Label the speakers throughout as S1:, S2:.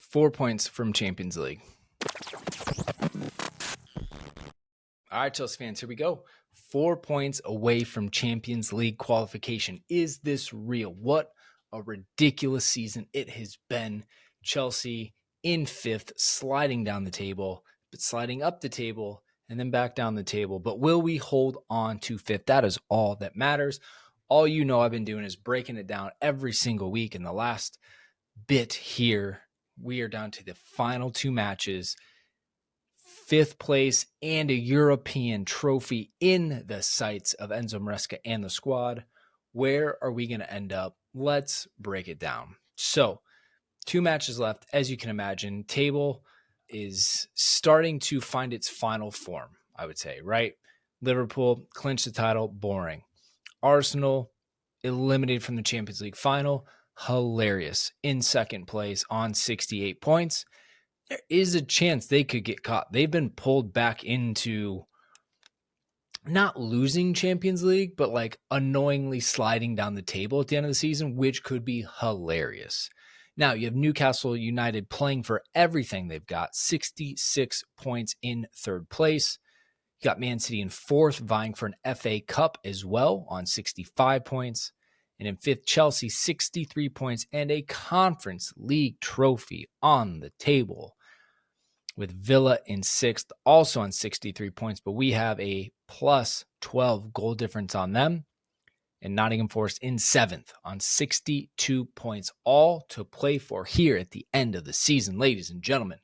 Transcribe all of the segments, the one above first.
S1: 4 points from Champions League. All right, Chelsea fans, here we go. 4 points away from Champions League qualification. Is this real? What a ridiculous season it has been. Chelsea in 5th, sliding down the table, but sliding up the table and then back down the table. But will we hold on to 5th? That is all that matters. All you know I've been doing is breaking it down every single week. In the last bit here, we are down to the final 2 matches. 5th place and a European trophy in the sights of Enzo Maresca and the squad. Where are we going to end up? Let's break it down. So 2 matches left. As you can imagine, table is starting to find its final form, I would say, right? Liverpool clinched the title, boring. Arsenal eliminated from the Champions League final, hilarious. In 2nd place on 68 points. There is a chance they could get caught. They've been pulled back into not losing Champions League, but like annoyingly sliding down the table at the end of the season, which could be hilarious. Now you have Newcastle United playing for everything they've got, 66 points in 3rd place. You got Man City in 4th, vying for an FA Cup as well on 65 points. And in 5th, Chelsea, 63 points and a Conference League trophy on the table, with Villa in 6th, also on 63 points, but we have a plus 12 goal difference on them. And Nottingham Forest in 7th on 62 points, all to play for here at the end of the season. Ladies and gentlemen,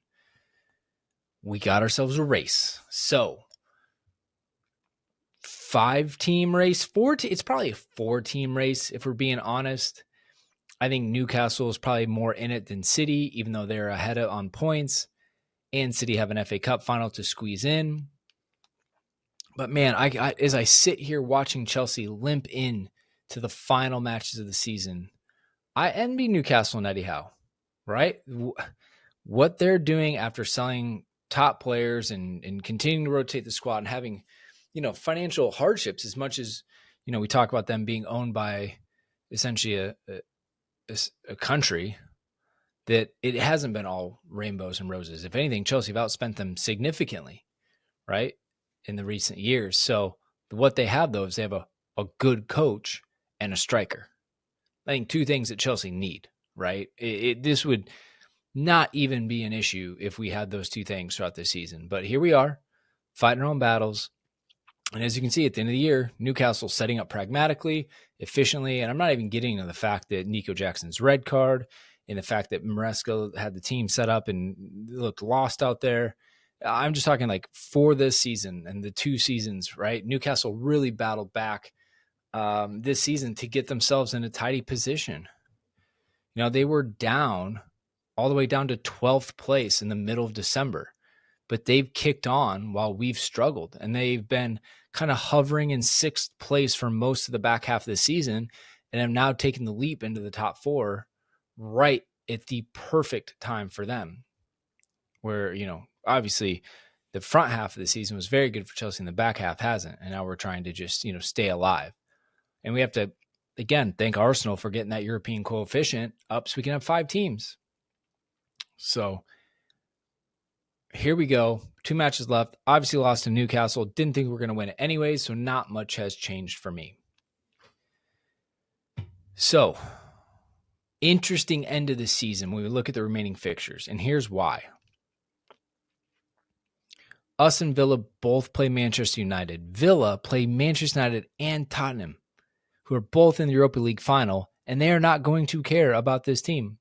S1: we got ourselves a race. So 5-team race, it's probably a 4-team race if we're being honest. I think Newcastle is probably more in it than City, even though they're ahead on points. And City have an FA Cup final to squeeze in. But man, I as I sit here watching Chelsea limp in to the final matches of the season, I envy Newcastle and Eddie Howe, right? What they're doing after selling top players and continuing to rotate the squad and having, financial hardships, as much as, we talk about them being owned by essentially a country, that it hasn't been all rainbows and roses. If anything, Chelsea have outspent them significantly, right, in the recent years. So what they have, though, is they have a good coach and a striker. I think 2 things that Chelsea need, right? This would not even be an issue if we had those 2 things throughout the season. But here we are, fighting our own battles. And as you can see, at the end of the year, Newcastle setting up pragmatically, efficiently. And I'm not even getting to the fact that Nico Jackson's red card and the fact that Maresca had the team set up and looked lost out there. I'm just talking like for this season and the 2 seasons, right? Newcastle really battled back this season to get themselves in a tidy position. They were down all the way down to 12th place in the middle of December, but they've kicked on while we've struggled, and they've been kind of hovering in 6th place for most of the back half of the season, and have now taken the leap into the top 4 right at the perfect time for them, where, obviously the front half of the season was very good for Chelsea and the back half hasn't. And now we're trying to just, stay alive. And we have to, again, thank Arsenal for getting that European coefficient up so we can have 5 teams. So here we go. 2 matches left. Obviously lost to Newcastle. Didn't think we were going to win it anyways, so not much has changed for me. So, interesting end of the season when we look at the remaining fixtures, and here's why. Us and Villa both play Manchester United. Villa play Manchester United and Tottenham, who are both in the Europa League final, and they are not going to care about this team.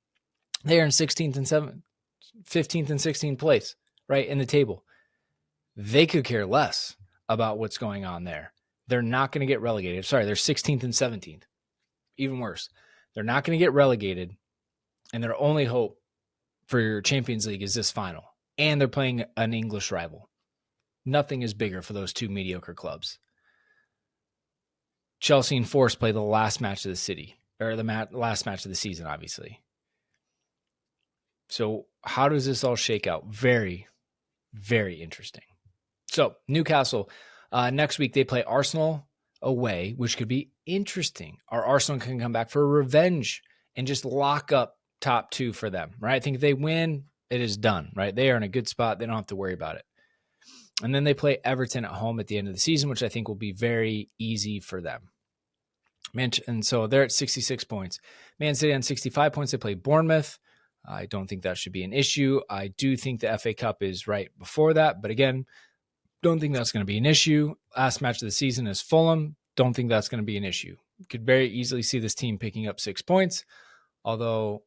S1: They are in 16th and 15th and 16th place, right, in the table. They could care less about what's going on there. They're not going to get relegated. Sorry, they're 16th and 17th. Even worse. They're not going to get relegated, and their only hope for your Champions League is this final. And they're playing an English rival. Nothing is bigger for those 2 mediocre clubs. Chelsea and Forest play the last match of the last match of the season, obviously. So how does this all shake out? Very, very interesting. So Newcastle, next week they play Arsenal away, which could be interesting. Our Arsenal can come back for revenge and just lock up top 2 for them, right? I think if they win, It is done, right? They are in a good spot. They don't have to worry about it. And then they play Everton at home at the end of the season, which I think will be very easy for them. And so they're at 66 points. Man City on 65 points. They play Bournemouth. I don't think that should be an issue. I do think the FA Cup is right before that. But again, don't think that's going to be an issue. Last match of the season is Fulham. Don't think that's going to be an issue. Could very easily see this team picking up 6 points. Although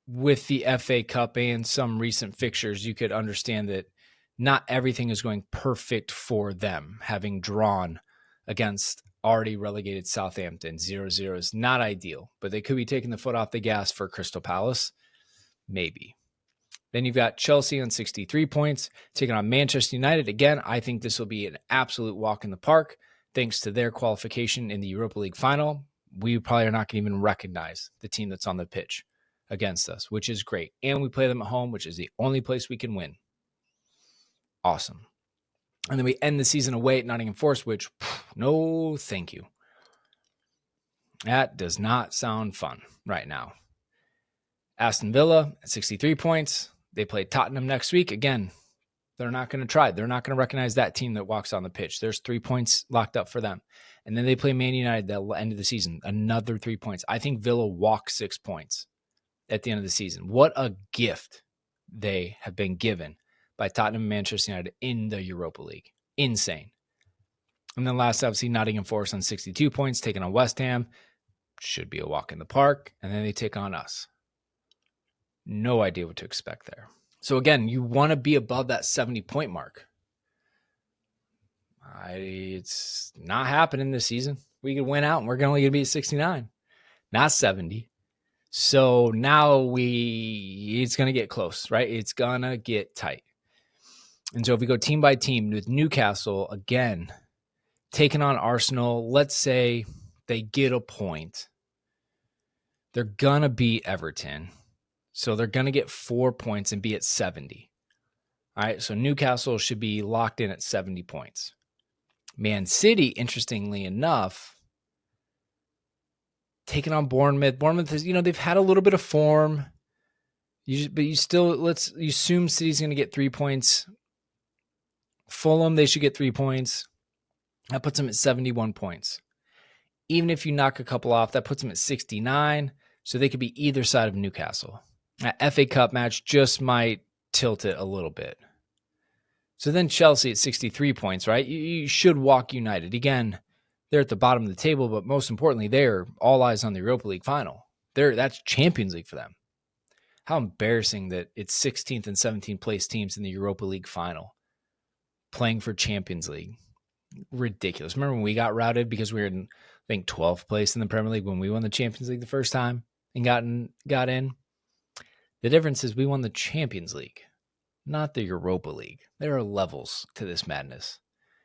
S1: with the FA Cup and some recent fixtures, you could understand that not everything is going perfect for them, having drawn against already relegated Southampton. 0-0 is not ideal, but they could be taking the foot off the gas for Crystal Palace. Maybe. Then you've got Chelsea on 63 points, taking on Manchester United. Again, I think this will be an absolute walk in the park, thanks to their qualification in the Europa League final. We probably are not going to even recognize the team that's on the pitch against us, which is great. And we play them at home, which is the only place we can win. Awesome. And then we end the season away at Nottingham Forest, which, no thank you. That does not sound fun right now. Aston Villa at 63 points. They play Tottenham next week. Again, they're not going to try. They're not going to recognize that team that walks on the pitch. There's 3 points locked up for them. And then they play Man United at the end of the season. Another 3 points. I think Villa walks 6 points at the end of the season. What a gift they have been given by Tottenham and Manchester United in the Europa League. Insane. And then last, obviously, Nottingham Forest on 62 points, taking on West Ham. Should be a walk in the park. And then they take on us. No idea what to expect there. So again, you want to be above that 70-point mark. It's not happening this season. We could win out and we're only going to be at 69, not 70. So now it's going to get close, right? It's going to get tight. And so if we go team by team with Newcastle, again, taking on Arsenal, let's say they get a point. They're going to beat Everton. So they're going to get 4 points and be at 70. All right, so Newcastle should be locked in at 70 points. Man City, interestingly enough, taking on Bournemouth. Bournemouth is, they've had a little bit of form. But you assume City's going to get 3 points. Fulham, they should get 3 points. That puts them at 71 points. Even if you knock a couple off, that puts them at 69. So they could be either side of Newcastle. That FA Cup match just might tilt it a little bit. So then Chelsea at 63 points, right? You should walk United. Again, they're at the bottom of the table, but most importantly, they're all eyes on the Europa League final. That's Champions League for them. How embarrassing that it's 16th and 17th place teams in the Europa League final playing for Champions League. Ridiculous. Remember when we got routed because we were in, I think, 12th place in the Premier League when we won the Champions League the first time and got in? The difference is we won the Champions League, not the Europa League. There are levels to this madness.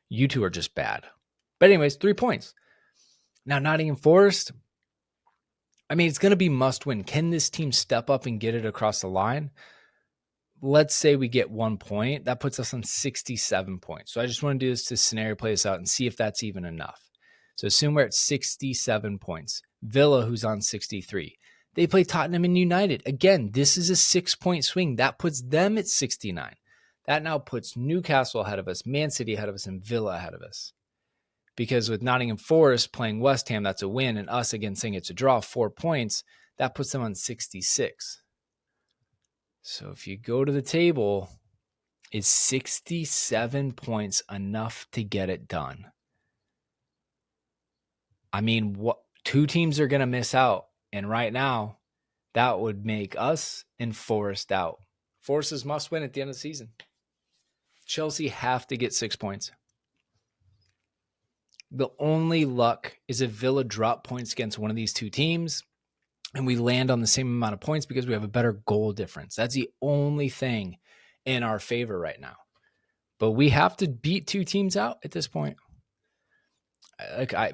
S1: You two are just bad. But anyways, 3 points. Now, Nottingham Forest, it's going to be must win. Can this team step up and get it across the line? Let's say we get 1 point. That puts us on 67 points. So I just want to do this to scenario play this out and see if that's even enough. So assume we're at 67 points. Villa, who's on 63. They play Tottenham and United. Again, this is a 6-point swing. That puts them at 69. That now puts Newcastle ahead of us, Man City ahead of us, and Villa ahead of us. Because with Nottingham Forest playing West Ham, that's a win, and us again saying it's a draw, 4 points, that puts them on 66. So if you go to the table, is 67 points enough to get it done? What 2 teams are going to miss out? And right now, that would make us and Forest out. Forest is must win at the end of the season. Chelsea have to get 6 points. The only luck is if Villa drop points against one of these 2 teams and we land on the same amount of points because we have a better goal difference. That's the only thing in our favor right now. But we have to beat 2 teams out at this point.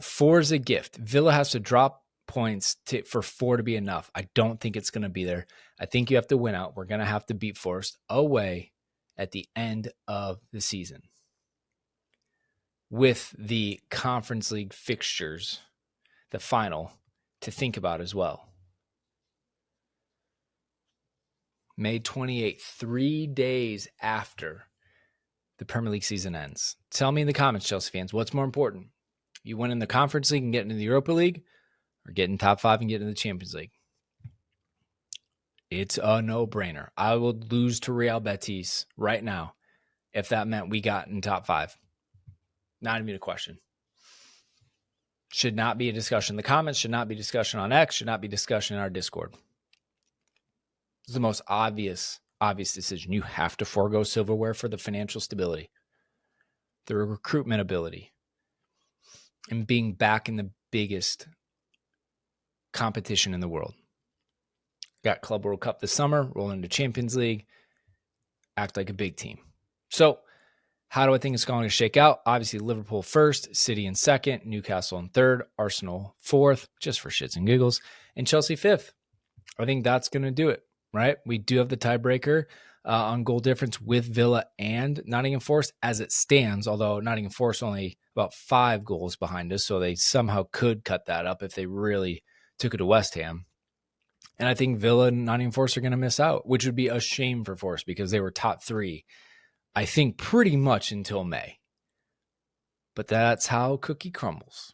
S1: 4 is a gift. Villa has to drop points for 4 to be enough. I don't think it's going to be there. I think you have to win out. We're going to have to beat Forest away at the end of the season. With the Conference League fixtures, the final, to think about as well. May 28th, 3 days after the Premier League season ends. Tell me in the comments, Chelsea fans, what's more important? You win in the Conference League and get into the Europa League, or get in top 5 and get into the Champions League? It's a no-brainer. I would lose to Real Betis right now if that meant we got in top 5. Not even a question. Should not be a discussion in the comments, should not be discussion on X, should not be discussion in our Discord. This is the most obvious decision. You have to forego silverware for the financial stability, the recruitment ability, and being back in the biggest competition in the world. Got Club World Cup this summer, roll into Champions League, act like a big team. So how do I think it's going to shake out? Obviously, Liverpool first, City in second, Newcastle in third, Arsenal fourth, just for shits and giggles, and Chelsea fifth. I think that's going to do it, right? We do have the tiebreaker on goal difference with Villa and Nottingham Forest as it stands, although Nottingham Forest only about 5 goals behind us, so they somehow could cut that up if they really took it to West Ham. And I think Villa and Nottingham Forest are going to miss out, which would be a shame for Forest because they were top 3, I think, pretty much until May. But that's how cookie crumbles.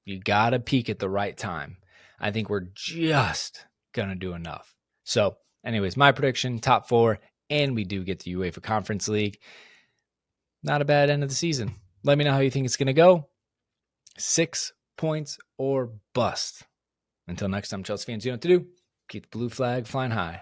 S1: You got to peak at the right time. I think we're just going to do enough. So anyways, my prediction, top 4, and we do get the UEFA Conference League. Not a bad end of the season. Let me know how you think it's going to go. 6 points or bust. Until next time, Chelsea fans, you know what to do. Keep the blue flag flying high.